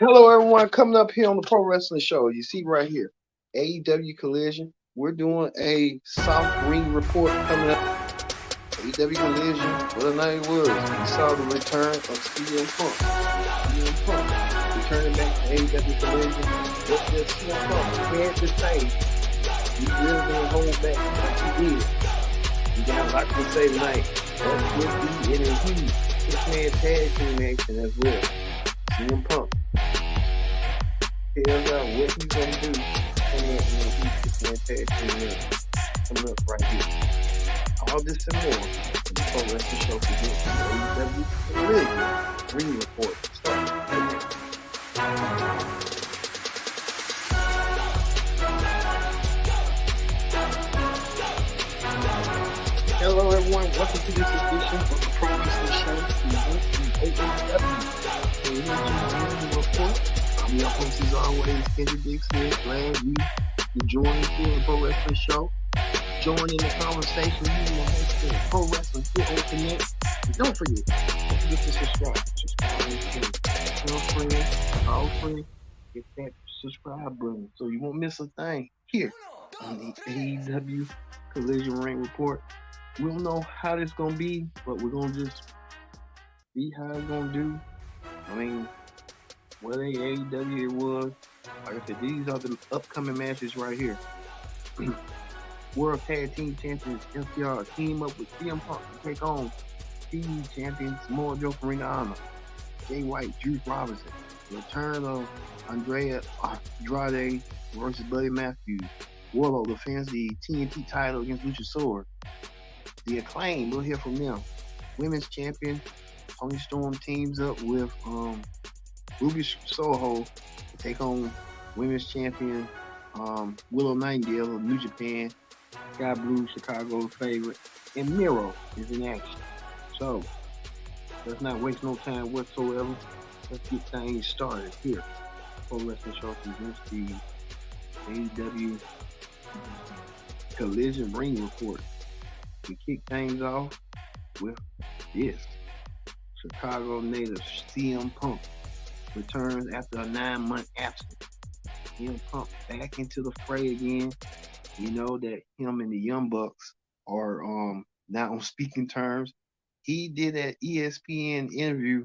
Hello, everyone. Coming up here on the Pro Wrestling Show. You see right here, AEW Collision. We're doing a South Ring report coming up. AEW Collision. What a night it was. We saw the return of CM Punk. CM Punk returning back to AEW Collision. What does CM Punk had to say? He really didn't hold back like he did. We got a lot to say tonight. Let's get the huge six-man tag team action as well. CM Punk tells out what he's gonna do coming up in the Heat tag team match coming up right here. All this and more in the Pro Wrestling Show presents AEW Collision Ring Report. Start right now. Hello, everyone. Welcome to this edition of the Pro Wrestling Show presents the AEW Collision Ring Report. I'm your host, as always, Kendrick Dixon. Glad you joined here on the Pro Wrestling Show. Join in the conversation using the hashtag Pro Wrestling Fit on Connect. And don't forget to subscribe. Subscribe and tell friends, call friends, hit that subscribe button so you won't miss a thing here on the AEW Collision Ring Report. We don't know how this gonna be, but we're gonna just see how it's gonna do. I mean, what AEW it was. Like I said, these are the upcoming matches right here. World Tag Team Champions FTR team up with CM Punk to take on Team Champions Samoa Joe from Ring of Honor, Jay White, Juice Robinson. The return of Andrade versus Buddy Matthews. Warlow defends the TNT title against Luchasaurus. The Acclaim, we'll hear from them. Women's champion Toni Storm teams up with Ruby Soho to take on women's champion Willow Nightingale of New Japan. Sky Blue, Chicago's favorite, and Miro is in action. So let's not waste no time whatsoever. Let's get things started here. Pro Wrestling Show presents the AEW Collision Ring Report. We kick things off with this. Chicago native CM Punk returns after a 9-month absence. CM Punk back into the fray again. You know that him and the Young Bucks are not on speaking terms. He did that ESPN interview.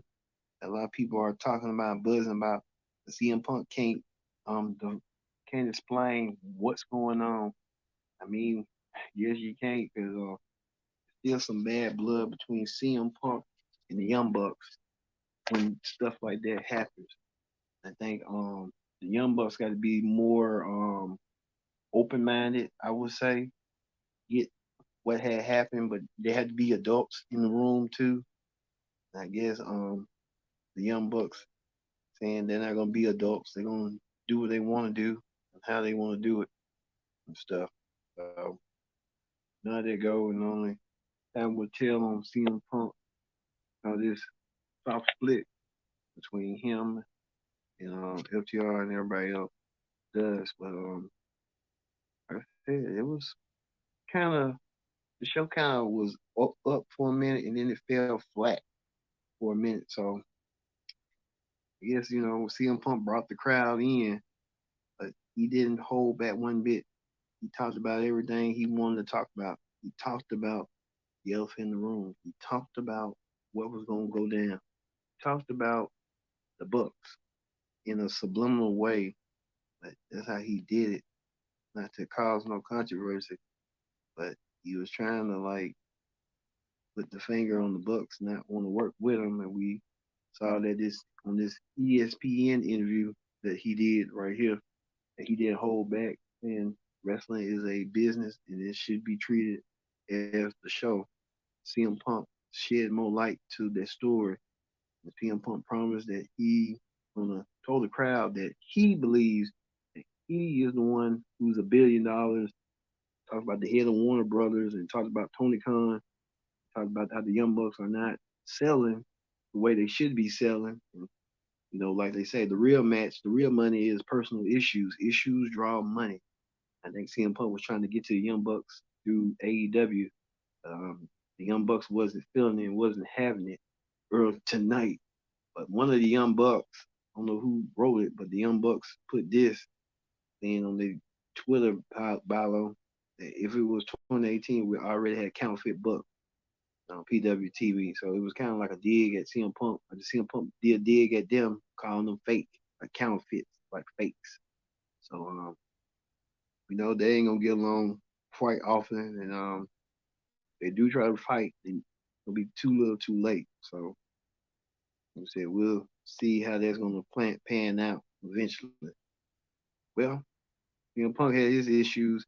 A lot of people are talking about, buzzing about. The CM Punk can't explain what's going on. I mean, yes, you can't, because still some bad blood between CM Punk and the Young Bucks when stuff like that happens. I think the Young Bucks got to be more open-minded, I would say, get what had happened, but they had to be adults in the room too. I guess the Young Bucks saying they're not gonna be adults, they're gonna do what they want to do and how they want to do it and stuff. So now they go, and only time will tell on CM Punk how this soft split between him and FTR and everybody else does. But like I said, it was kind of the show kind of was up for a minute, and then it fell flat for a minute. So I guess CM Punk brought the crowd in, but he didn't hold back one bit. He talked about everything he wanted to talk about. He talked about the elephant in the room. He talked about what was going to go down. He talked about the Bucks in a subliminal way. But that's how he did it, not to cause no controversy, but he was trying to like put the finger on the Bucks, not want to work with them. And we saw that on this ESPN interview that he did right here, that he didn't hold back. And wrestling is a business, and it should be treated as the show. CM Punk shed more light to that story. And CM Punk promised that he gonna told the crowd that he believes that he is the one who's $1 billion. Talked about the head of Warner Brothers and talked about Tony Khan. Talked about how the Young Bucks are not selling the way they should be selling. And, like they say, the real money is personal issues. Issues draw money. I think CM Punk was trying to get to the Young Bucks through AEW. The Young Bucks wasn't feeling it, wasn't having it early tonight. But one of the Young Bucks don't know who wrote it, but the Young Bucks put this thing on their Twitter bio that if it was 2018, we already had counterfeit Bucks on PWTV. So it was kind of like a dig at CM Punk. But the CM Punk did a dig at them, calling them fake, like counterfeits, like fakes. So we know they ain't gonna get along quite often, and they do try to fight, then it'll be too little, too late. So like I said, we'll see how that's gonna pan out eventually. Well, Punk had his issues.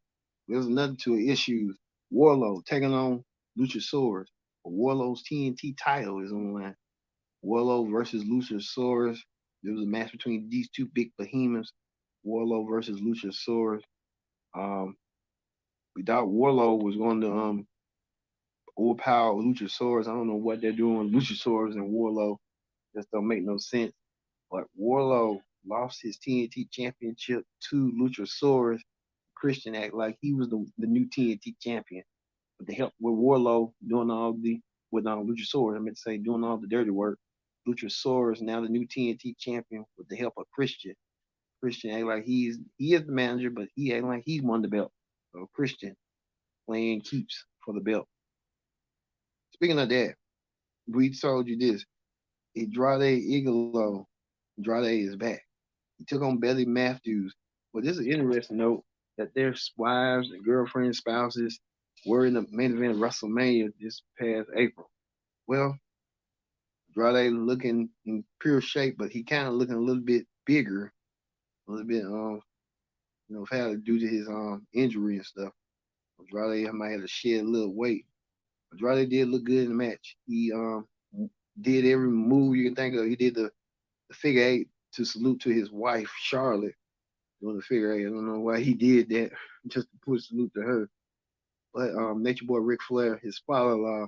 There's another two issues. Warlow taking on Luchasaurus. Warlow's TNT title is on the line. Warlow versus Luchasaurus. There was a match between these two big behemoths. Warlow versus Luchasaurus. Um, we thought Warlow was going to overpower Luchasaurus. I don't know what they're doing. Luchasaurus and Warlow just don't make no sense. But Warlow lost his TNT championship to Luchasaurus. Christian act like he was the new TNT champion. With the help with Warlow doing all the with Luchasaurus, I meant to say doing all the dirty work. Luchasaurus now the new TNT champion with the help of Christian. Christian act like he is the manager, but he act like he won the belt. So Christian playing keeps for the belt. Speaking of that, we told you this. Andrade Igalo, Andrade is back. He took on Betty Matthews. Well, this is an interesting note that their wives and girlfriends, spouses were in the main event of WrestleMania this past April. Well, Andrade looking in pure shape, but he kind of looking a little bit bigger, a little bit, had due to his injury and stuff. Andrade might have to shed a little weight. Andrade did look good in the match. He did every move you can think of. He did the figure eight to salute to his wife Charlotte doing the figure eight. I don't know why he did that, just to put a salute to her. But Nature Boy Ric Flair, his father-in-law,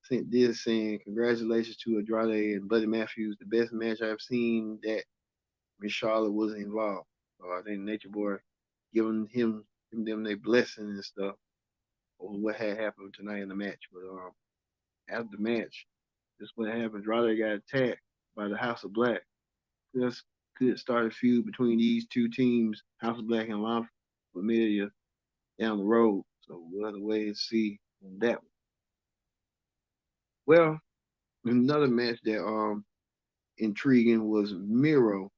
sent this saying, "Congratulations to Andrade and Buddy Matthews, the best match I've seen that Miss Charlotte wasn't involved." So I think Nature Boy giving them their blessing and stuff over what had happened tonight in the match. But after the match, this is what happened. Andrade got attacked by the House of Black. This could start a feud between these two teams, House of Black and La Familia, down the road. So we'll have to wait and see on that one. Well, another match that intriguing was Miro.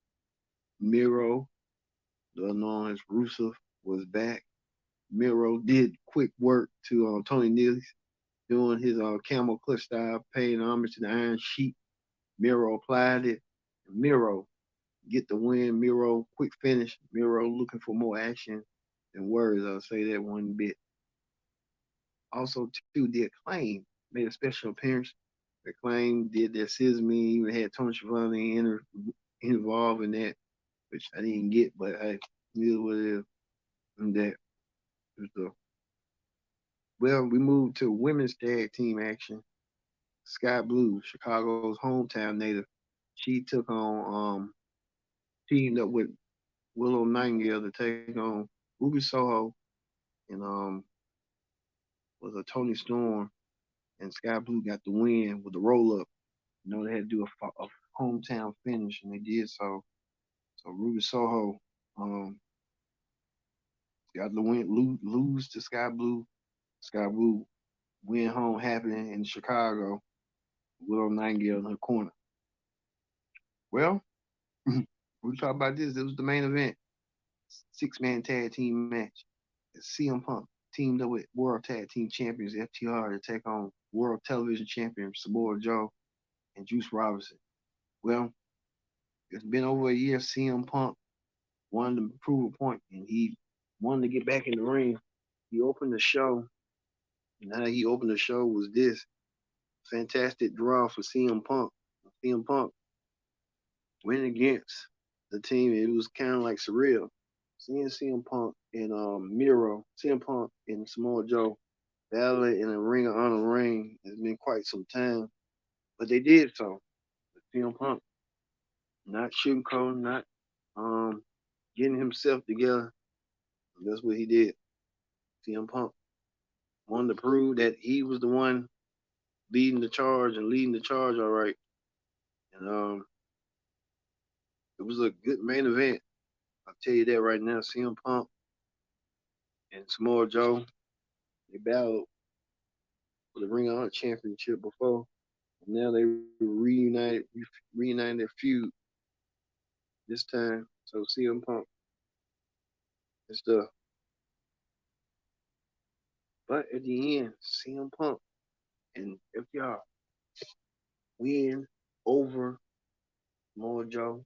Miro, the known as Rusev, was back. Miro did quick work to Tony Nese, doing his camel clutch style, paying homage to the Iron Sheik. Miro applied it. Miro get the win. Miro quick finish. Miro looking for more action than words. I'll say that one bit. Also, too, the Acclaim made a special appearance. The Acclaim did their scissor me, even had Tony Schiavone involved in that, which I didn't get, but I knew what it is. And that was the well, we moved to women's tag team action. Sky Blue, Chicago's hometown native, she took on teamed up with Willow Nightingale to take on Ruby Soho and was a Tony Storm, and Sky Blue got the win with the roll up. They had to do a hometown finish, and they did so. So Ruby Soho got the win, lose to Sky Blue. Sky Blue win home happening in Chicago. Willow Nightingale in her corner. Well, we talk about this. This was the main event. 6-man tag team match. CM Punk teamed up with World Tag Team Champions FTR to take on World Television Champion Samoa Joe and Juice Robinson. Well, it's been over a year. CM Punk wanted to prove a point, and he wanted to get back in the ring. He opened the show, and how he opened the show was this fantastic draw for CM Punk. CM Punk went against the team. It was kind of like surreal. Seeing CM Punk and Miro, CM Punk and Samoa Joe battle in a Ring of Honor ring has been quite some time, but they did so. CM Punk not sugarcoating, not getting himself together. That's what he did. CM Punk wanted to prove that he was the one leading the charge and leading the charge all right. And It was a good main event. I'll tell you that right now. CM Punk and Samoa Joe, they battled for the Ring of Honor Championship before. And now they reunited their feud this time. So CM Punk and stuff. But at the end, CM Punk and FTR win over Samoa Joe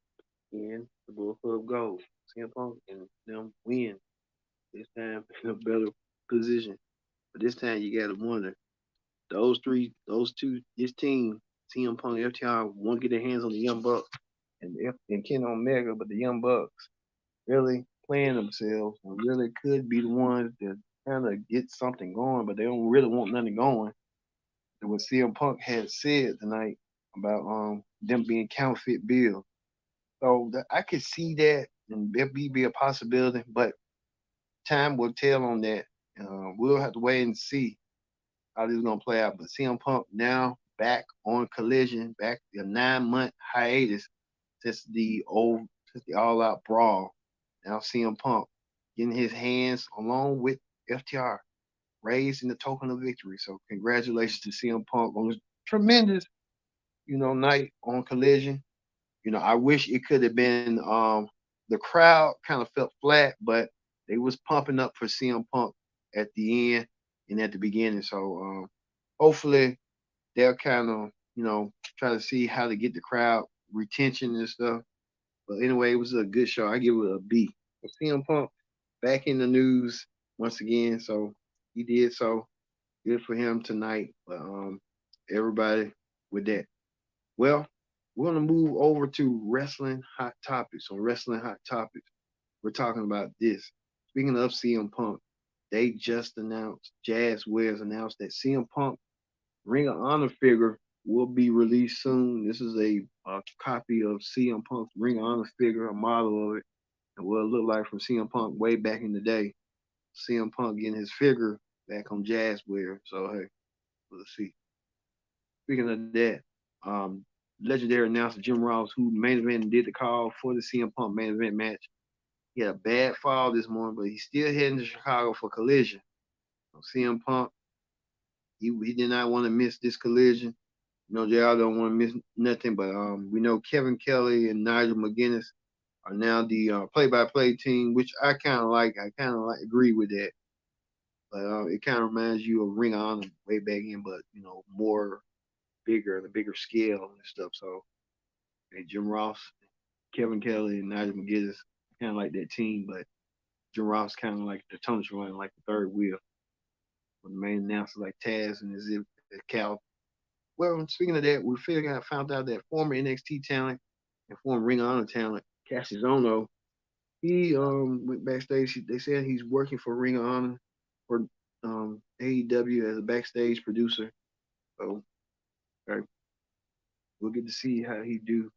and the Bullet Club Gold. CM Punk and them win this time in a better position. But this time you gotta wonder, this team, CM Punk and FTR, won't get their hands on the Young Bucks and Ken Omega, but the Young Bucks really playing themselves and really could be the ones that kind of get something going, but they don't really want nothing going. And what CM Punk had said tonight about them being counterfeit bills. So I could see that and there be a possibility, but time will tell on that. We'll have to wait and see how this is gonna play out. But CM Punk now back on Collision, back a 9 month hiatus since the All Out Brawl. Now CM Punk getting his hands along with FTR raised in the token of victory. So congratulations to CM Punk on this tremendous, night on Collision. I wish it could have been the crowd kind of felt flat, but they was pumping up for CM Punk at the end and at the beginning. So hopefully they'll kind of, try to see how to get the crowd retention and stuff. But anyway, it was a good show. I give it a B. But CM Punk back in the news once again. So he did so good for him tonight. But everybody with that. Well, we're gonna move over to wrestling hot topics. On wrestling hot topics, we're talking about this. Speaking of CM Punk, they just announced, Jazz Wares announced that CM Punk Ring of Honor figure will be released soon. This is a copy of CM Punk's Ring of Honor figure, a model of it, and what it looked like from CM Punk way back in the day. CM Punk getting his figure back on Jazzware. So hey, let's see. Speaking of that, um, legendary announcer Jim Ross, who main event did the call for the CM Punk main event match, he had a bad fall this morning, but he's still heading to Chicago for Collision. So CM Punk, he did not want to miss this Collision. JR don't want to miss nothing, but we know Kevin Kelly and Nigel McGuinness are now the play-by-play team, which I kind of like. I kind of like agree with that. But it kind of reminds you of Ring of Honor way back in, but more bigger, the bigger scale and stuff. So hey, Jim Ross, Kevin Kelly, and Nigel McGuinness kind of like that team, but Jim Ross kind of like the tunnel run, like the third wheel. With the main announcers like Taz and Zip Cal. Well, speaking of that, found out that former NXT talent and former Ring of Honor talent, Cassius Ohno, he went backstage. They said he's working for Ring of Honor for AEW as a backstage producer. So okay, we'll get to see how he do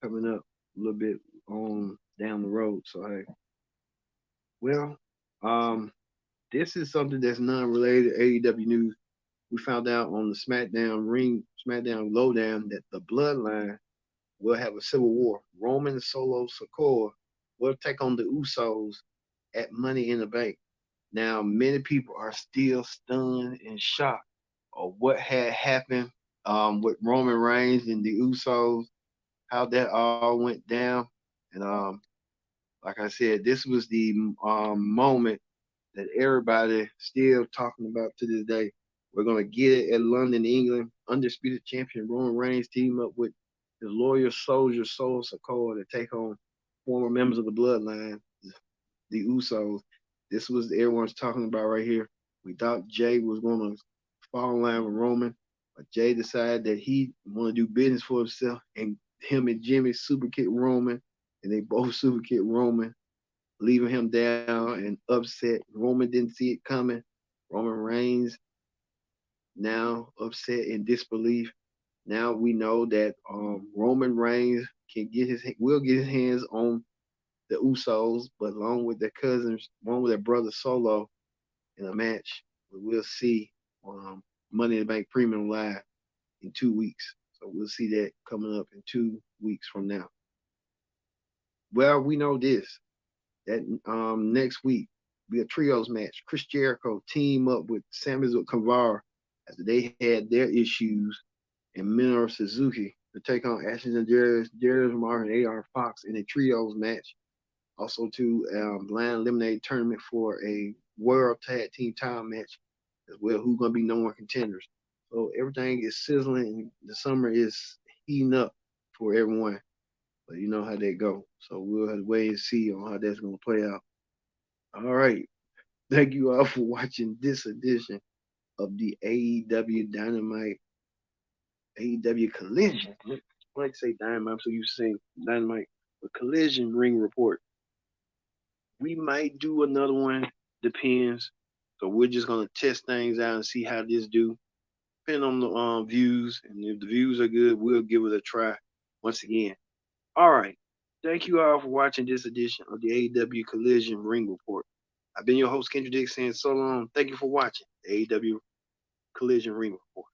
coming up a little bit on down the road. So hey, well, um, this is something that's non-related AEW news. We found out on the SmackDown Lowdown that the Bloodline will have a civil war. Roman Solo Sikoa will take on the Usos at Money in the Bank. Now, many people are still stunned and shocked of what had happened with Roman Reigns and the Usos, how that all went down. And like I said, this was the moment that everybody still talking about to this day. We're gonna get it at London, England. Undisputed champion Roman Reigns team up with the loyal soldier Solo Sikoa to take on former members of the Bloodline, the Usos. This was everyone's talking about right here. We thought Jay was gonna fall in line with Roman, but Jay decided that he want to do business for himself, and him and Jimmy super kick Roman, and they both super kick Roman, leaving him down and upset. Roman didn't see it coming. Roman Reigns now upset in disbelief. Now we know that Roman Reigns will get his hands on the Usos, but along with their cousins, along with their brother Solo in a match. We'll see Money in the Bank Premium Live in 2 weeks. So we'll see that coming up in 2 weeks from now. Well, we know this that next week be a trios match. Chris Jericho team up with Sami Guevara after they had their issues, and Minoru Suzuki to take on Ashley and Darius Martin and AR Fox in a trios match. Also to blind eliminate tournament for a world tag team title match as well. Who's gonna be number one contenders? So everything is sizzling. And the summer is heating up for everyone. But you know how they go. So we'll have to wait and see on how that's gonna play out. All right. Thank you all for watching this edition of the AEW Dynamite AEW Collision. I like to say Dynamite, so you say Dynamite, but Collision Ring Report. We might do another one, depends. So we're just gonna test things out and see how this do. Depending on the views, and if the views are good, we'll give it a try once again. All right. Thank you all for watching this edition of the AEW Collision Ring Report. I've been your host, Kendrick Dick, saying so long. Thank you for watching the AEW Collision Ring Report.